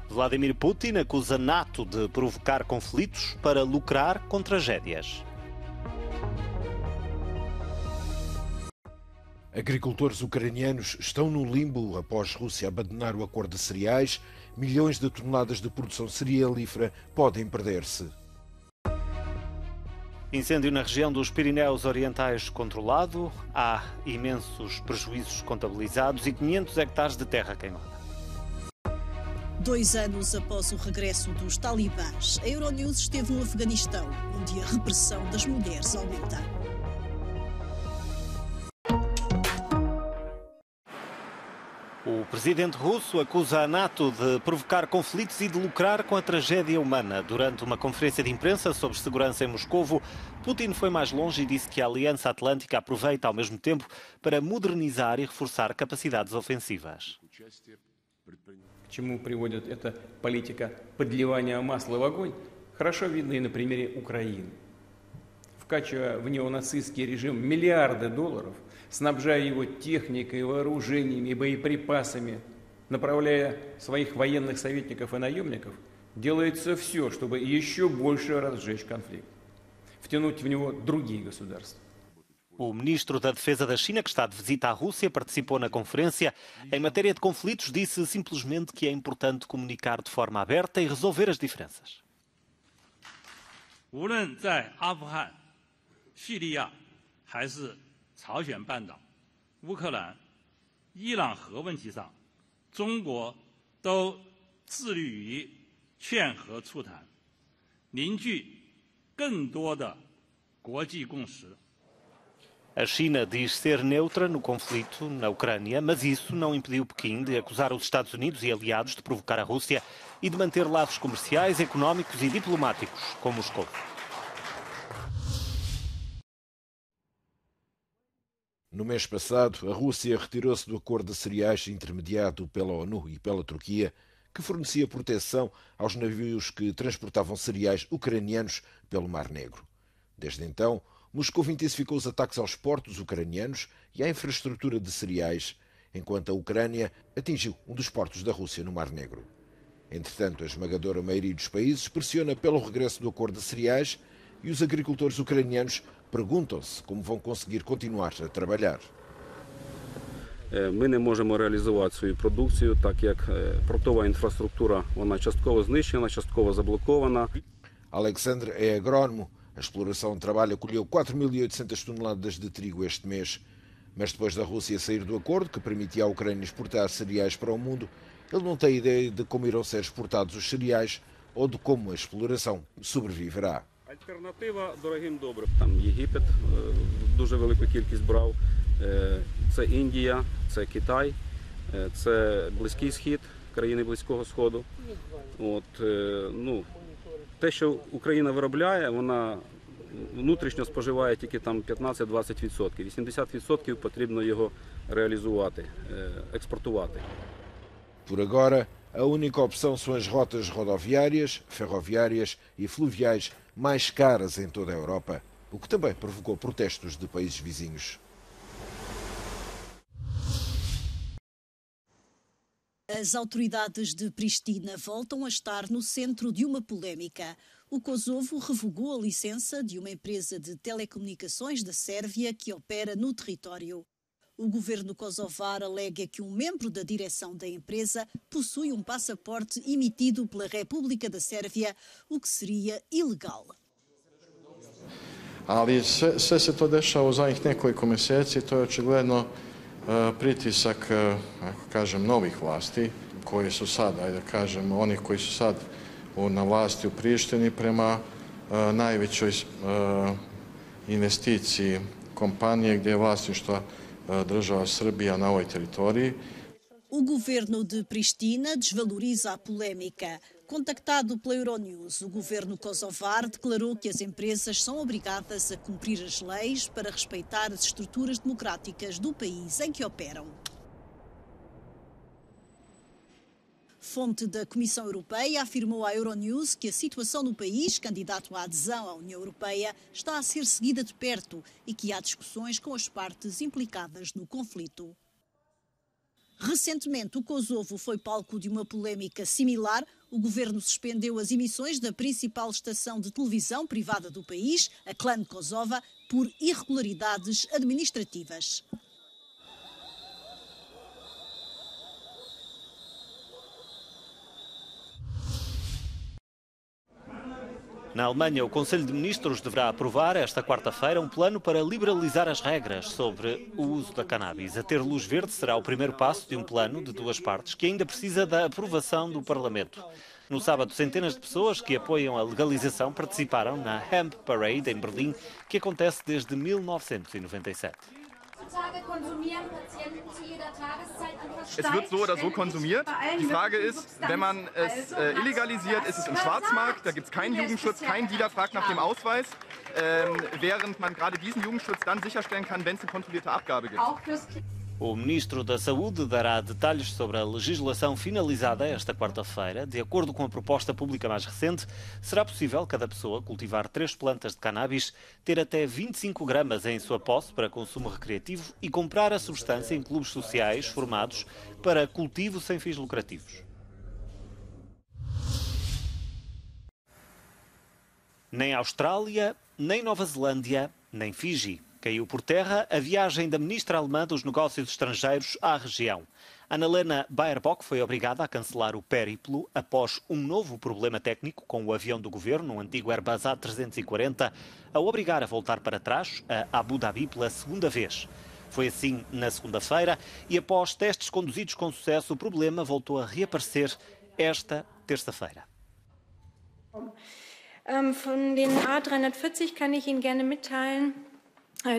Vladimir Putin acusa a NATO de provocar conflitos para lucrar com tragédias. Agricultores ucranianos estão no limbo após Rússia abandonar o acordo de cereais. Milhões de toneladas de produção cerealífera podem perder-se. Incêndio na região dos Pirineus Orientais controlado. Há imensos prejuízos contabilizados e 500 hectares de terra queimada. 2 anos após o regresso dos talibãs, a Euronews esteve no Afeganistão, onde a repressão das mulheres aumenta. O presidente russo acusa a NATO de provocar conflitos e de lucrar com a tragédia humana. Durante uma conferência de imprensa sobre segurança em Moscovo, Putin foi mais longe e disse que a Aliança Atlântica aproveita ao mesmo tempo para modernizar e reforçar capacidades ofensivas. К чему приводит эта политика подливания масла в огонь, хорошо видно и на примере Украины. Вкачивая в неонацистский режим миллиарды долларов, снабжая его техникой, вооружениями и боеприпасами, направляя своих военных советников и наемников, делается все, чтобы еще больше разжечь конфликт, втянуть в него другие государства. O ministro da Defesa da China, que está de visita à Rússia, participou na conferência. Em matéria de conflitos, disse simplesmente que é importante comunicar de forma aberta e resolver as diferenças. 无论在阿富汗、叙利亚还是朝鲜半岛、乌克兰、伊朗核问题上，中国都致力于劝和促谈，凝聚更多的国际共识。 A China diz ser neutra no conflito na Ucrânia, mas isso não impediu Pequim de acusar os Estados Unidos e aliados de provocar a Rússia e de manter laços comerciais, económicos e diplomáticos com Moscou. No mês passado, a Rússia retirou-se do acordo de cereais intermediado pela ONU e pela Turquia, que fornecia proteção aos navios que transportavam cereais ucranianos pelo Mar Negro. Desde então, Moscou intensificou os ataques aos portos ucranianos e à infraestrutura de cereais, enquanto a Ucrânia atingiu um dos portos da Rússia no Mar Negro. Entretanto, a esmagadora maioria dos países pressiona pelo regresso do acordo de cereais e os agricultores ucranianos perguntam-se como vão conseguir continuar a trabalhar. Ми не можемо реалізувати свою продукцію, так як портова інфраструктура вона частково знищена, частково заблокована. Alexandre é agrónomo. A exploração de trabalho colheu 4.800 toneladas de trigo este mês. Mas depois da Rússia sair do acordo, que permitia à Ucrânia exportar cereais para o mundo, ele não tem ideia de como irão ser exportados os cereais ou de como a exploração sobreviverá. Альтернатива дорогим добрим. Там Єгипет дуже велику кількість брав, це Індія, це Китай, це Близький Схід, країни Близького Сходу. Те, що Україна виробляє, вона внутрішньо споживає тільки там 15-20%. 80% потрібно його реалізувати, експортувати. Por agora, a única opção são as rotas rodoviárias, ferroviárias e fluviais mais caras em toda a Europa, o que também provocou protestos de países vizinhos. As autoridades de Pristina voltam a estar no centro de uma polémica. O Kosovo revogou a licença de uma empresa de telecomunicações da Sérvia que opera no território. O governo kosovar alega que um membro da direção da empresa possui um passaporte emitido pela República da Sérvia, o que seria ilegal. Ali sve se to dešava u zadnjih nekoliko mjeseci, to je očigledno pritisak, kažem, novih vlasti koji su sad, ajde kažem, oni koji su sad na vlasti u Prištini prema najvećoj investiciji kompanije gdje je vlasništvo država Srbija na ovoj teritoriji. O governo de Pristina desvaloriza a polémica. Contactado pela Euronews, o governo kosovar declarou que as empresas são obrigadas a cumprir as leis para respeitar as estruturas democráticas do país em que operam. Fonte da Comissão Europeia afirmou à Euronews que a situação no país, candidato à adesão à União Europeia, está a ser seguida de perto e que há discussões com as partes implicadas no conflito. Recentemente, o Kosovo foi palco de uma polémica similar. O governo suspendeu as emissões da principal estação de televisão privada do país, a Klan Kosova, por irregularidades administrativas. Na Alemanha, o Conselho de Ministros deverá aprovar esta quarta-feira um plano para liberalizar as regras sobre o uso da cannabis. A ter luz verde será o primeiro passo de um plano de duas partes que ainda precisa da aprovação do Parlamento. No sábado, centenas de pessoas que apoiam a legalização participaram na Hemp Parade em Berlim, que acontece desde 1997. Es wird so oder so konsumiert. Die Frage ist, wenn man es illegalisiert, ist es im Schwarzmarkt, da gibt es keinen Jugendschutz, kein Dealer fragt nach dem Ausweis, während man gerade diesen Jugendschutz dann sicherstellen kann, wenn es eine kontrollierte Abgabe gibt. O Ministro da Saúde dará detalhes sobre a legislação finalizada esta quarta-feira. De acordo com a proposta pública mais recente, será possível cada pessoa cultivar 3 plantas de cannabis, ter até 25 gramas em sua posse para consumo recreativo e comprar a substância em clubes sociais formados para cultivo sem fins lucrativos. Nem Austrália, nem Nova Zelândia, nem Fiji. Caiu por terra a viagem da ministra alemã dos Negócios Estrangeiros à região. Annalena Baerbock foi obrigada a cancelar o périplo após um novo problema técnico com o avião do governo, um antigo Airbus A340, a obrigar a voltar para trás a Abu Dhabi pela segunda vez. Foi assim na segunda-feira e após testes conduzidos com sucesso, o problema voltou a reaparecer esta terça-feira. Von den A340 kann ich Ihnen gerne mitteilen,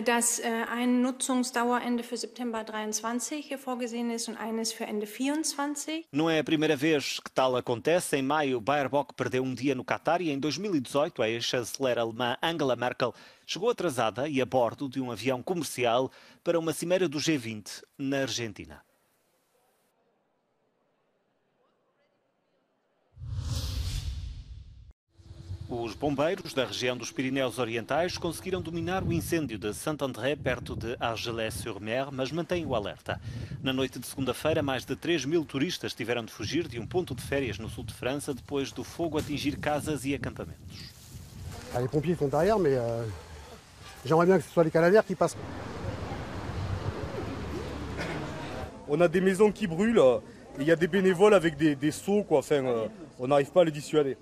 dass eine Nutzungsdauer Ende für September 23 vorgesehen ist und eines für Ende 24. Não é a primeira vez que tal acontece. Em maio, Baerbock perdeu um dia no Qatar e em 2018 a ex-chanceler alemã Angela Merkel chegou atrasada e a bordo de um avião comercial para uma cimeira do G20 na Argentina. Os bombeiros da região dos Pirineus Orientais conseguiram dominar o incêndio de Saint-André, perto de Argelès-sur-Mer, mas mantêm o alerta. Na noite de segunda-feira, mais de 3.000 turistas tiveram de fugir de um ponto de férias no sul de França depois do fogo atingir casas e acampamentos. Les pompiers sont derrière, mais j'aimerais bien que ce soit les Canadaires qui passent. On a des maisons qui brûlent, et il y a des bénévoles avec des seaux, quoi. Enfin, on n'arrive pas à les dissuader.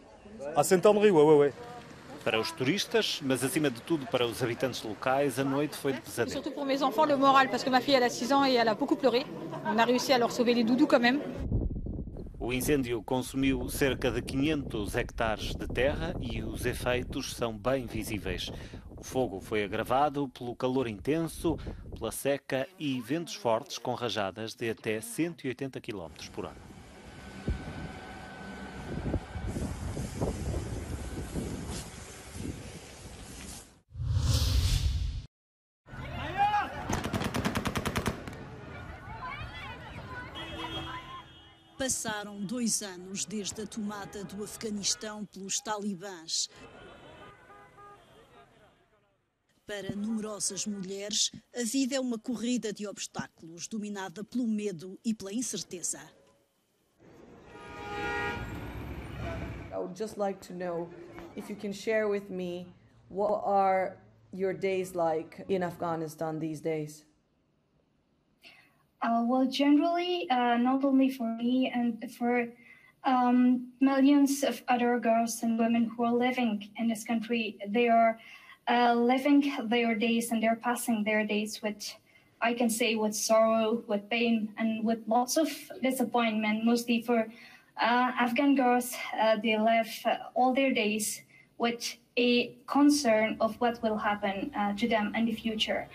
À Saint-André, ouais. Para os turistas, mas acima de tudo para os habitantes locais, a noite foi de pesadelo. Surtout pour mes enfants, le moral, parce que ma fille elle a 6 ans et elle a beaucoup pleuré. On a réussi à leur sauver les doudous quand même. O incêndio consumiu cerca de 500 hectares de terra e os efeitos são bem visíveis. O fogo foi agravado pelo calor intenso, pela seca e ventos fortes com rajadas de até 180 km por hora. Passaram 2 anos desde a tomada do Afeganistão pelos talibãs. Para numerosas mulheres, a vida é uma corrida de obstáculos, dominada pelo medo e pela incerteza. I would just like to know if you can share with me what are your days like in Afghanistan these days? Well, generally, not only for me and for millions of other girls and women who are living in this country, they are living their days and they're passing their days with, I can say, with sorrow, with pain, and with lots of disappointment. Mostly for Afghan girls, they live all their days with a concern of what will happen to them in the future.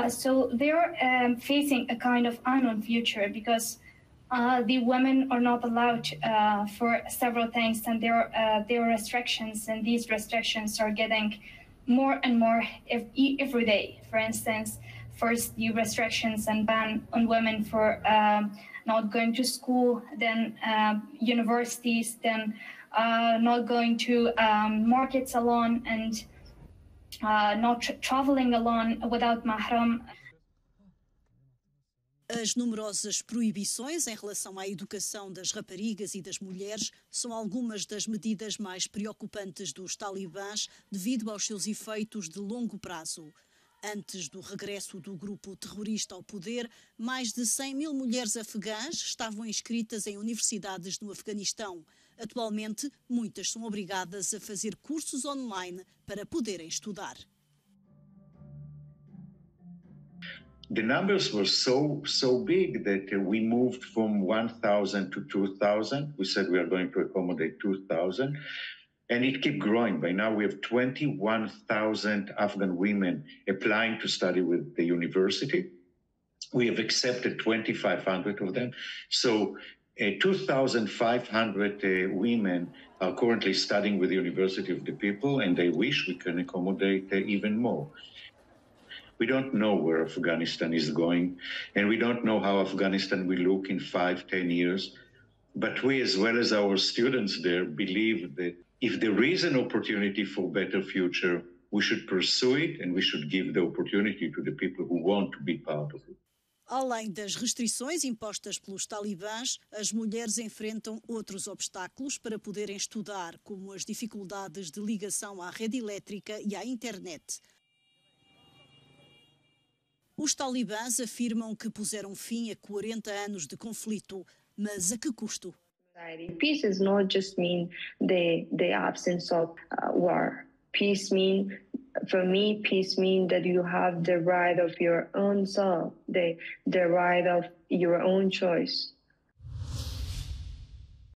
So they're facing a kind of unknown future because the women are not allowed for several things, and there are restrictions, and these restrictions are getting more and more every day. For instance, first the restrictions and ban on women for not going to school, then universities, then not going to markets alone, and not traveling alone without mahram. As numerosas proibições em relação à educação das raparigas e das mulheres são algumas das medidas mais preocupantes dos talibãs devido aos seus efeitos de longo prazo. Antes do regresso do grupo terrorista ao poder, mais de 100 mil mulheres afegãs estavam inscritas em universidades no Afeganistão. Atualmente, muitas são obrigadas a fazer cursos online para poderem estudar. The numbers were so big that we moved from 1,000 to 2,000. We said we are going to accommodate 2,000. And it kept growing. By now we have 21,000 Afghan women applying to study with the university. We have accepted 2,500 of them. So 2,500 women are currently studying with the University of the People, and they wish we can accommodate even more. We don't know where Afghanistan is going, and we don't know how Afghanistan will look in 5-10 years. But we, as well as our students there, believe that if there is an opportunity for a better future, we should pursue it and we should give the opportunity to the people who want to be part of it. Além das restrições impostas pelos talibãs, as mulheres enfrentam outros obstáculos para poderem estudar, como as dificuldades de ligação à rede elétrica e à internet. Os talibãs afirmam que puseram fim a 40 anos de conflito, mas a que custo? Peace does not just mean the absence of war. Peace for me, peace means that you have the right of your own soul, the right of your own choice.